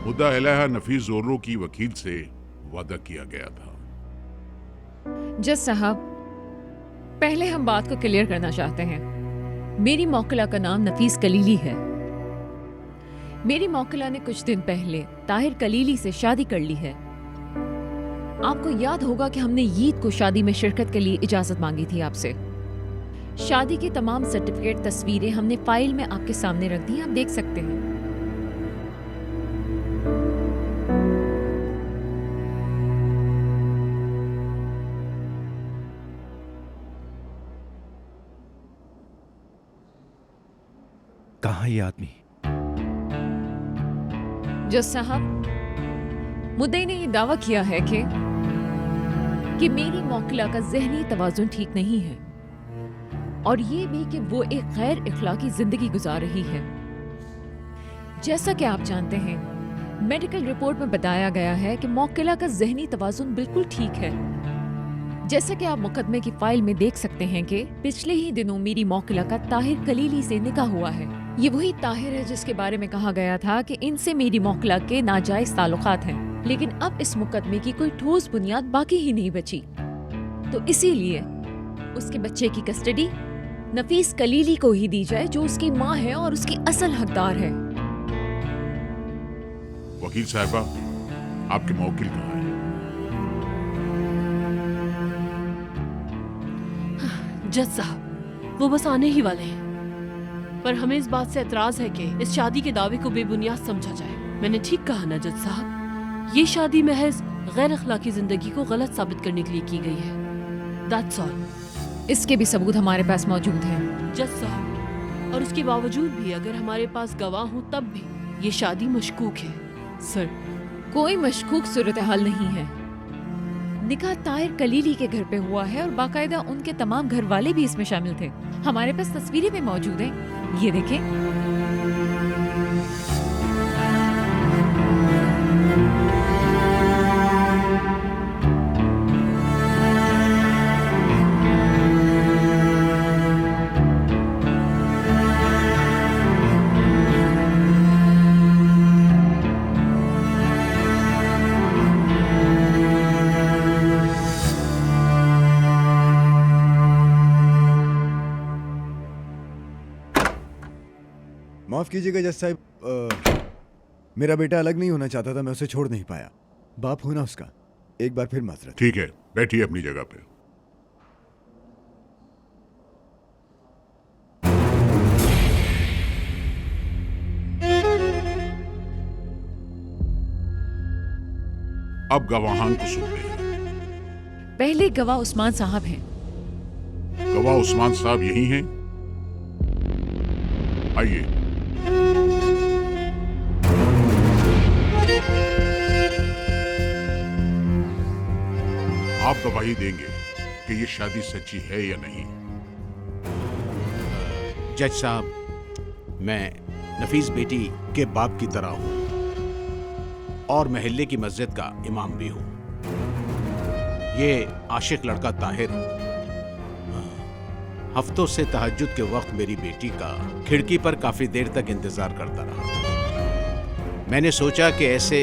मुद्दा इलाहा नफीस जोर्रो की वकील से वादा किया गया था। जज साहब, पहले हम बात को क्लियर करना चाहते हैं। मेरी मौकला का नाम नफीस कलीली है। मेरी मौकला ने कुछ दिन पहले ताहिर कलीली से शादी कर ली है। आपको याद होगा कि हमने ईद को शादी में शिरकत के लिए इजाजत मांगी थी आपसे। शादी की तमाम सर्टिफिकेट, तस्वीरें हमने फाइल में आपके सामने रख दी, आप देख सकते हैं। कहाँ ये आदमी? जज साहब, मुद्दई ने ये दावा किया है कि मेरी मौकला का ज़हनी तवाज़ुन ठीक नहीं है, और ये भी कि वो एक गैर इखलाकी जिंदगी गुजार रही है। जैसा कि आप जानते हैं, मेडिकल रिपोर्ट में बताया गया है कि मौकला का ज़हनी तवाज़ुन बिल्कुल ठीक है। जैसा कि आप मुकदमे की फाइल में देख सकते हैं कि पिछले ही दिनों मेरी मौकला का ताहिर कलीली से निकाह हुआ है। ये वही ताहिर है जिसके बारे में कहा गया था कि इनसे मेरी मौकला के नाजायज ताल्लुकात हैं, लेकिन अब इस मुकदमे की कोई ठोस बुनियाद बाकी ही नहीं बची। तो इसीलिए उसके बच्चे की कस्टडी नफीस कलीली को ही दी जाए, जो उसकी माँ है और उसकी असल हकदार है। वकील साहिबा, आपके मौकिल कहाँ है? जज साहब, वो बस आने ही वाले हैं, पर हमें इस बात से एतराज है कि इस शादी के दावे को बेबुनियाद समझा जाए। मैंने ठीक कहा ना जज साहब? ये शादी महज गैर अखलाकी जिंदगी को गलत साबित करने के लिए की गई है। That's all. इसके भी सबूत हमारे पास मौजूद हैं। जज साहब, और उसके बावजूद भी अगर हमारे पास गवाह हो तब भी ये शादी मशकूक है। सर, कोई मशकूक सूरत हाल नहीं है। निकाह ताहिर कलीली के घर पे हुआ है और बाकायदा उनके तमाम घर वाले भी इसमें शामिल थे। हमारे पास तस्वीरें भी मौजूद हैं, ये देखें। माफ कीजिएगा जज साहब, मेरा बेटा अलग नहीं होना चाहता था, मैं उसे छोड़ नहीं पाया। बाप हूं ना उसका। एक बार फिर माजरत। ठीक है, बैठिए अपनी जगह पे। अब गवाहान को सुनते हैं। पहले गवाह उस्मान साहब हैं। गवाह उस्मान साहब यही हैं? आइए। आप गवाही देंगे कि ये शादी सच्ची है या नहीं? जज साहब, मैं नफीस बेटी के बाप की तरह हूं और महल्ले की मस्जिद का इमाम भी हूं। ये आशिक लड़का ताहिर हफ्तों से तहज्जुद के वक्त मेरी बेटी का खिड़की पर काफी देर तक इंतजार करता रहा। मैंने सोचा कि ऐसे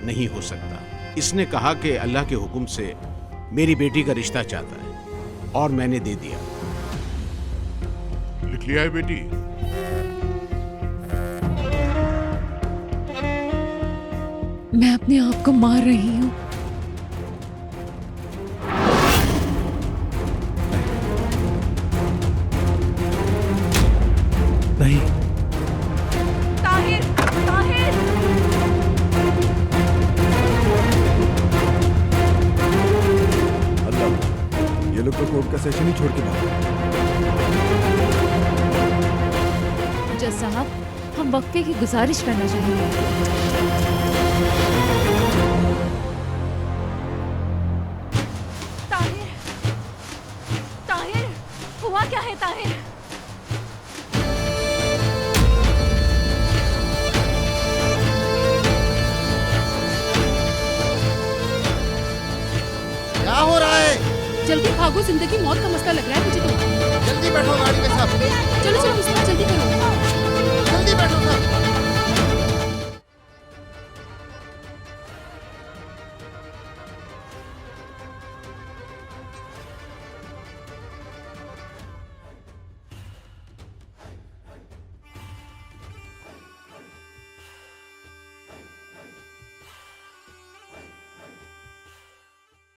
नहीं हो सकता। इसने कहा कि अल्लाह के हुक्म से मेरी बेटी का रिश्ता चाहता है और मैंने दे दिया। लिख लिया है बेटी? मैं अपने आप को मार रही हूँ। नहीं। ताहिर, ताहिर! अल्लाह, ये लोग तो कोर्ट का सेशन ही छोड़ के भागे। जज साहब, हम वक्फे की गुजारिश करना चाहेंगे। ताहिर, ताहिर, हुआ क्या है ताहिर? क्या हो रहा है? जल्दी भागो, जिंदगी मौत का मसला लग रहा है मुझे तो। जल्दी बैठो गाड़ी में सब। चलो चलो, उस्मान जल्दी करो।